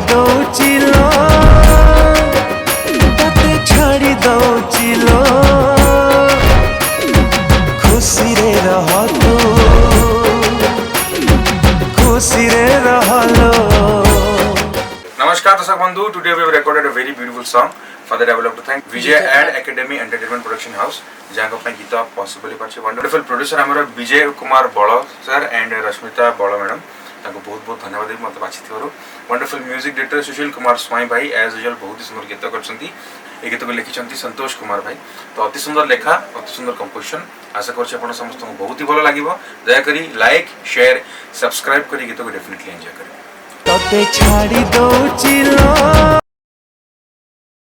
ଦଉଛି ଲୋ ତତେ ଛାଡ଼ି ଦଉଛି ଲୋ ଖୁସିରେ ରହ ତୁ ଖୁସିରେ ରହ लो। नमस्कार दर्शक बंधु, today we have recorded a very beautiful song. For that I would like to thank Vijay Ad Academy Entertainment Production House जहाँ को गीत पॉसिबल पार्छ वंडरफुल प्रोड्यूसर आमर विजय कुमार बल सर एंड रश्मिता बल मैडम ताको बहुत बहुत धन्यवाद देवी मत बाछिथिबारु। Wonderful music director Sushil Kumar स्वाई भाई एज यूजुअल बहुत ही सुंदर गीत करछंती। ए गीत को लिखिछंती संतोष कुमार भाई। तो अति सुंदर लेखा अति सुंदर कंपोजिशन आशा करछि आपण समस्त को बहुत ही भलो लागिवो। दया करी लाइक शेयर सब्सक्राइब करी गीत को डेफिनेटली एंजॉय करी। तते छाड़ी दଉଛି ଲୋ